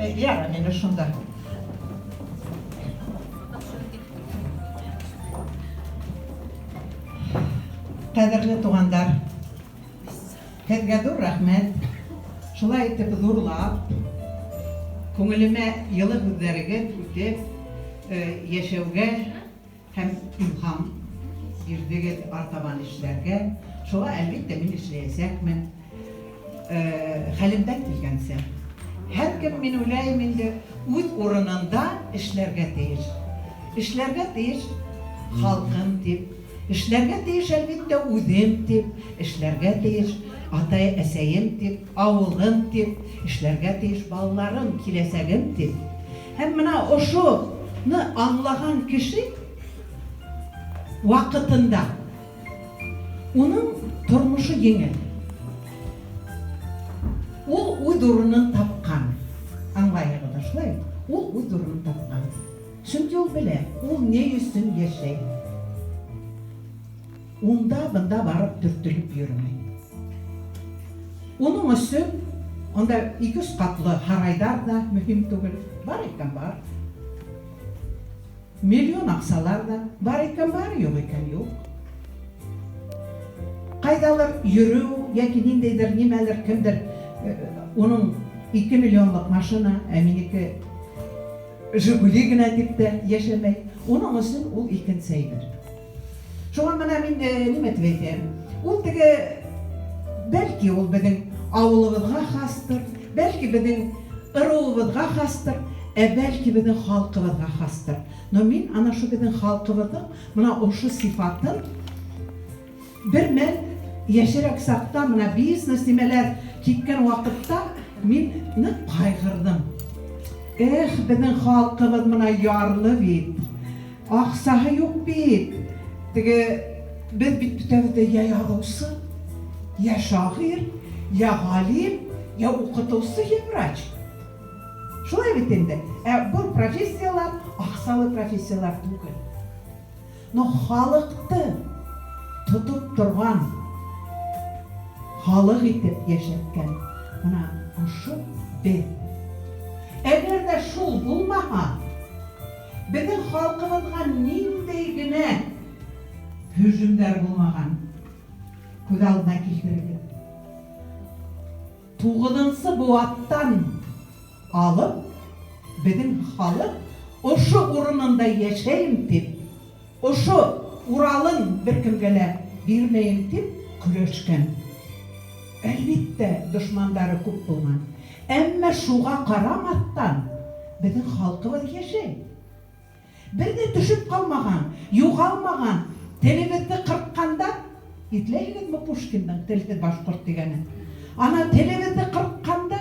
Мен шунда. Кадерле тугандар, һеҙгә ҙур рәхмәт. Шулай итеп ҙурлап, күңелемә йылы һүҙҙәрегеҙ үтеп, йәшәүгә һәм илһам бирҙегеҙ артабан эшләргә. Шуға әлбиттә мин эшләйәсәкмен. Хәлемдән килгәнсә. Һәр кем, мин уйлайым инде, үҙ урынында эшләргә тейеш. Эшләргә тейеш халҡым тип, эшләргә тейеш әлбиттә үҙем тип, эшләргә тейеш атай әсәйем тип, ауылым тип, эшләргә тейеш балаларым, киләсәгем тип. Һәм менә ошоны аңлаған кеше ваҡытында уның тормошо еңел. Ул үҙ урынын тапҡан. Аңлайһығыҙ, шулай. Ул үҙ урынын тапҡан. Сөнки ул белә, ул не өсөн йәшәй. Унда бында барып төртөлөп йөрөмәй. Уның өсөн онда 2-3 ҡатлы һарайҙар да мөһим түгел. Бар икән бар. Миллион аҡсалар да бар икән бар, юҡ икән юҡ. Ҡайҙалыр йөрөү, йәки ниндәйҙер нимәлер кемдер уның 2 миллионлыҡ машина, ә минеке Жигули генә тип тә йәшәмәй. Уның өсөн ул икенсе әйбер. Шуға менә мин нимә тип әйтәм? Ул теге, бәлки ул беҙҙең ауылыбыҙға хастыр, бәлки беҙҙең ырыуыбыҙға хастыр, ә бәлки беҙҙең халҡыбыҙға хастыр. Но мин ана шу беҙҙең халҡыбыҙҙың мына ошо сифатын бер мәл йәшерәк саҡта, мына бизнес нимәләр киткән ваҡытта мин ныҡ ҡайғырҙым. Беҙҙең халҡыбыҙ мына ярлы бит, аҡсаһы юҡ бит. Теге, беҙ бит бөтәбеҙ йә яҙыусы, йә шағир, йә ғалим, йә уҡытыусы, йә врач. Шулай бит инде. Был профессиялар аҡсалы профессиялар түгел. Но халыҡты тотоп торған, халыҡ итеп йәшәткән, мына ошо беҙ. Әгәр дә шул булмаһа, беҙҙең халҡыбыҙға ниндәй генә һөжүмдәр булмаған. Күҙ алдына килтерегеҙ. 9-нсы быуаттан алып, беҙҙең халыҡ ошо урынында йәшәйем тип, ошо уралын бер кемгә лә бирмәйем тип көрәшкән. Әлбиттә, дошмандары күп булған. Әммә шуға ҡарамаҫтан беҙҙең халҡыбыҙ йәшәй. Бер ҙә төшөп ҡалмаған, юғалмаған, телебеҙҙе ҡырҡҡанда, итләйһегеҙме Пушкиндың телһеҙ башҡорт дигәнен? Ана телебеҙҙе ҡырҡҡанда,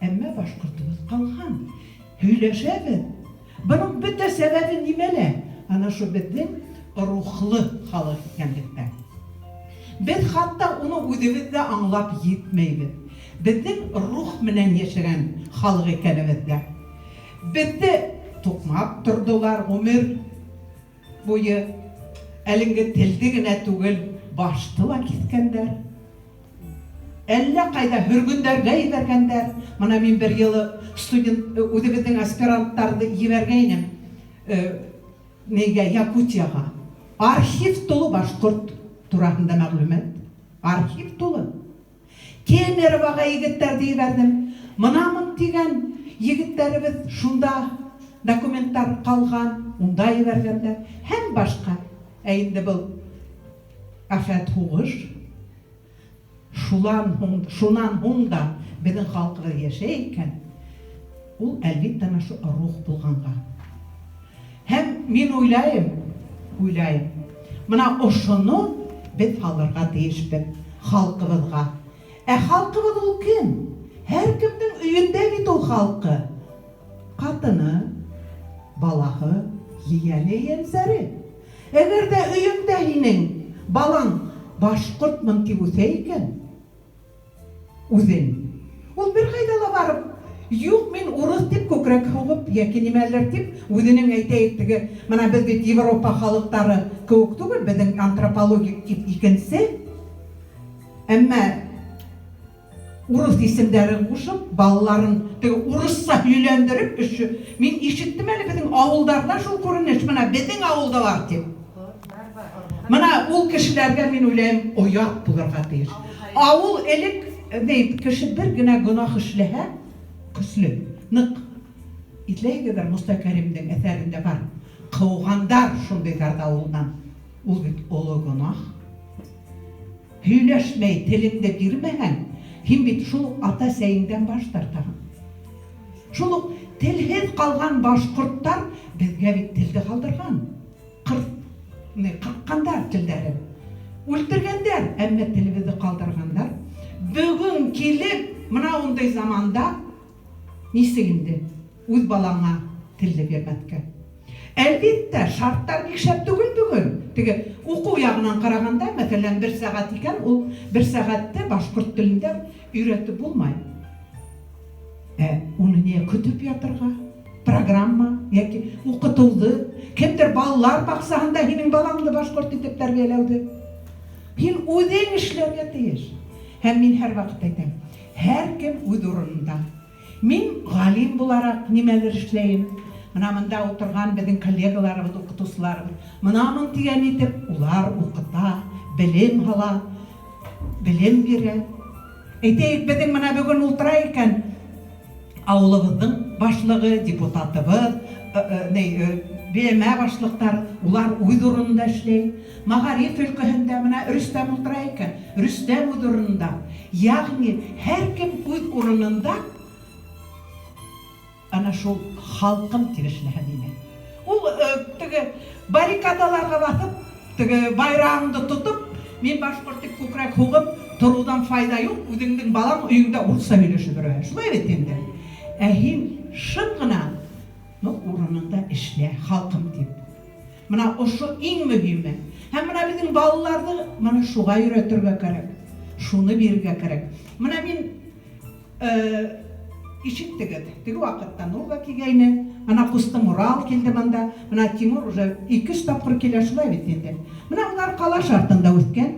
әммә башҡортыбыҙ ҡалған. Һөйләшәбеҙ. Бының бөтә сәбәбе нимәлә? Ана шу беҙҙең рухлы халыҡ икәнлектән. Беҙ хатта уны үҙебеҙ ҙә аңлап етмәйбеҙ. Беҙҙең рух менән йәшәгән халыҡ икәнебеҙҙә. Беҙҙе туҡмап торҙолар ғүмер буйы. Әлеңге телде генә түгел, башты ла киҫкәндәр. Әллә ҡайҙа һөргөндәргә ебәргәндәр. Мына мин бер йылы студент, үҙебеҙҙең аспиранттарҙы ебәргәйнем Якутияға. Архив тулы башҡорт тураһында мәғлүмәт. Архив тулы. Кемероваға егеттәрҙе ебәрҙем. Мынамын тигән егеттәребеҙ шунда документтар ҡалған, унда ебәргәндәр. Һәм башҡа. Ә инде был афәт һуғыш. Шунан һуң да беҙҙең халҡыбыҙ йәшәй икән. Ул әлбиттә шу рух булғанға. Һәм мин уйлайым, мына ошоно беҙ һалырға тейешбеҙ халҡыбыҙға. Ә халҡыбыҙ ул кем? Һәр кемдең өйөндә бит ул халҡы. Ҡатыны, балаһы, ейәне, ейәнсәре. Әгәр дә өйөңдә һинең балаң башҡортмын тип үҫә икән, үҙен, ул бер ҡайҙа ла барып, юҡ, мин урыҫ тип күкрәк һуғып, йәки нимәлер тип, үҙенең әйтәйек теге, мына беҙ бит Европа халыҡтары кеүек түгел, беҙҙең антропологик тип икенсе. Әммә урыс исемдәрен кушып, балаларын урысса өйләндереп, мин ишеттем әле безнең авылдарда шул күренеш, менә безнең авылда бар дип. Менә ул кешеләргә мин уйлыйм, оят булырга тиеш. Авыл элек кеше бер генә гөнаһ эшләһә, көчле, нык. Итләйгәдер Муста Кәримнең әсәрендә бар. Кыугандар шундыйларда авылдан. Ул бит олы гөнаһ. Һөйләшмәй, телеңдә бирмәгән, һин бит шул ата-сәйеңдән баш тартаган. Шул телһез калган башкорттар безгә бит телде калдырган. Кырккандар телдәрен. Үлтергәндәр, әмма телебезне калдыргандар. Бүген килеп, менә ундай заманда нисегинде? Үз балаңа телде бирмәткә. Әлбәттә, шарттар бик шәп түгел бүген. Теге уку ягынан караганда, мәсәлән, 1 сәгать икән, ул 1 сәгатьтә башкорт телендә өйрәтеп булмай. Уны не көтеп ятырга? Программа яки укытылды. Кемдер балалар баксагында һинең балаңны башкорт итеп тәрбияләүде. Һин үзең эшләргә тиеш. Һәм мин һәр вакыт әйтәм, һәр кем үз урынында. Мин галим буларак нимәләр эшләйм? Менә монда утырган безнең коллегаларыбыз, укытучыларыбыз, менә дигән итеп, улар укыта, белем ала, белем бирә. Әйтәйек, безнең менә бүген ултыра икән, авылыбызның башлыгы, депутатыбыз, белемә башлыктар, улар үз урынында эшләй. Магариф өлкәһендә менә Рөстәм ултыра икән, Рөстәм үз урынында. Ягъни һәр кем үз урынында. Ана шул халкым тирешләһә дине. Ул теге баррикадаларга басып, теге байрагыңды тотып, мин башкорт күкрәк хугып, торудан файда юк, үзеңнең балаң өеңдә урысча сөйләшеп йөрә. Шулай бит инде. Һин шын гына урынында эшлә, халкым дип. Менә ошо иң мөһиме. Һәм менә безнең балаларны менә шуга өйрәтергә кирәк. Шуны бирергә кирәк. Менә мин ишеттегез, теге вакытта Нурга килгәйне, ана кустым Урал килде монда, менә Тимур уже 2 тапкыр килә шулай бит инде. Менә улар кала шартында үткән.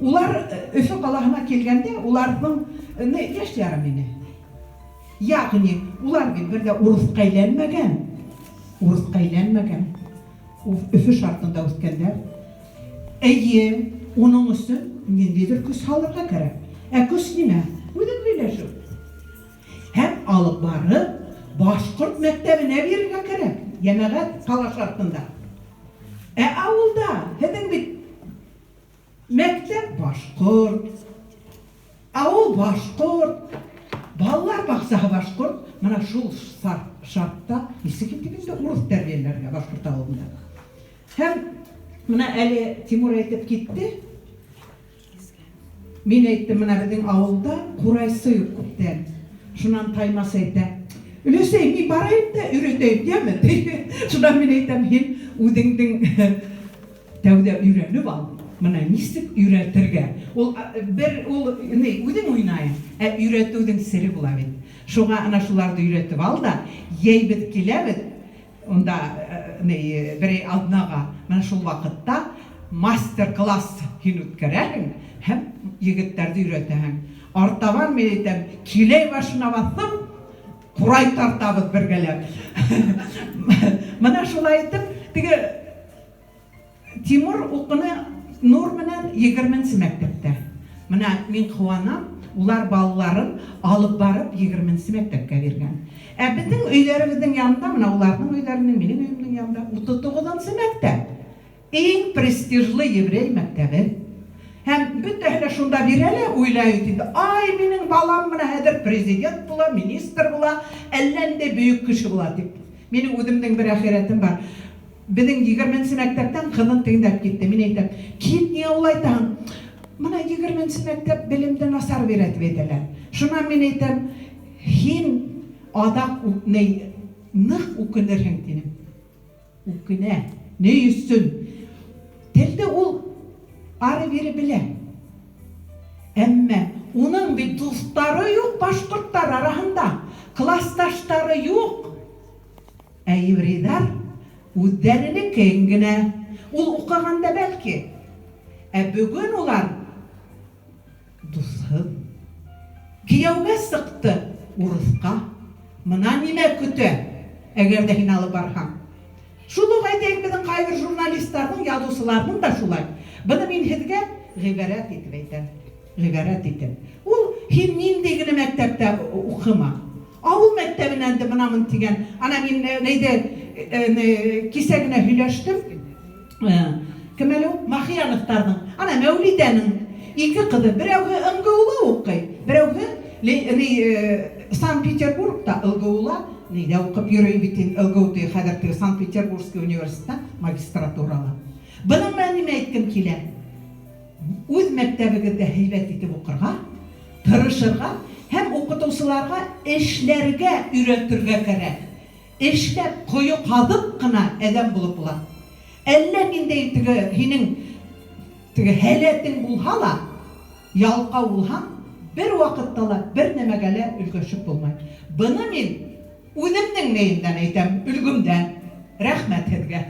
Улар Өфө калаһына килгәндә, уларның яшьләре мине. Ягъни, улар бит бердә урыска әйләнмәгән. Урыска әйләнмәгән. Өфө шартында үткәндәр. Әйе, уның өчен ниндидер көч салырга кирәк. Көч нимә? Үзең сөйләшү. Һәм алып барып, башкорт мәктәбенә бирергә кирәк. Җәмәгать кала шартында. Авылда, һеҙҙең бит мәктәп башкорт, авыл башкорт, балалар баксаһы башкорт, менә шул шартта нисек итеп урыс тәрбияләргә башкорт авылында. Һәм менә әле Тимур әйтеп китте. Мин әйттем, менә безнең авылда курайсы юк күптән. Шунан Таймас әйтә, өләсәй, мин барайым да өйрәтәйем, дияме? Шунан мин әйтәм, һин үзеңдең тәүдә өйрәнеп ал. Менә нисек өйрәтергә? Ул үзең уйнайың, өйрәтүнең сере була бит. Шуңа ана шуларны өйрәтеп ал да, йәйбез киләбез, онда бер алднага, менә шул вакытта мастер-класс һин үткәрәһең һәм егетләрне өйрәтәһең. Артабан мен әйтәм, киләй башына басып, курай тартабыз бергәләп. Менә шулай итеп, теге Тимур укыны Нур менән 20-нче мәктәптә. Менә мин куанам, улар балаларын алып барып 20-нче мәктәпкә биргән. Безнең өйләребезнең янында, менә уларның өйләренең, минең өемнең янында 39-нчы мәктәп. Иң престижлы еврей мәктәбе. Һәм бөтәһе шунда бирәләр, уйлайбыз инде. Ай, минең балам менә хәзер президент була, министр була, әлләндә бөек кеше була дип. Минең үземнең бер әхирәтем бар. Безнең 20-нче мәктәптән кызын тегендәп китте. Мин әйтәм, кит, ни уйлайтаң? Менә 20-нче мәктәп белемдә насар бирәтеп әйтәләр. Шуннан мин әйтәм, һин адак нык укынырһың дидем. Укына. Ни өчен? Телдә ул ары-бері біле. Әммә, уның бит достары юк башкорттар арасында, классташтары юк. Еврейлар үзләренең кеңгенә, ул укыганда бәлки. Бүген улар дуссыз, Кияугә сықты урыҫҡа. Мына нимә көтә, әгәр дә һин алып барһаң. Шул уҡ әйтәйек, беҙҙең ҡайбер журналистарҙың, яҙыусыларҙың да шулай. Быны мин һеҙгә ғибәрәт итеп әйтәм. Ғибәрәт итеп. Ул һин ниндәй генә мәктәптә уҡыма. Ауыл мәктәбенән дә бынамын тигән. Ана мин кисә генә һөйләштем. Кем әле ул? Махияновтарҙың, ана Мәүлидәнең 2 ҡыҙы, берәүһе МГУ-ла уҡый, берәүһе Санкт-Петербургта ЛГУ-ла, нидә уҡып йөрөй бит ЛГУ-ты хәҙер Санкт-Петербургский университетта магистратурала. Бының менән нимә әйткем килә? Үҙ мәктәбегеҙҙә һәйбәт итеп уҡырға, тырышырға һәм уҡытыусыларға эшләргә өйрәтергә кәрәк. Эшләп ҡойо ҡаҙыҡ ҡына әҙәм булып була. Әллә ниндәй һинең һәләтең булһа ла, ялҡау булһаң, бер ваҡытта ла бер нәмәгә лә өлгәшеп булмай. Быны мин үҙемдең нейемдән әйтәм, өлгөмдән. Рәхмәт һеҙгә.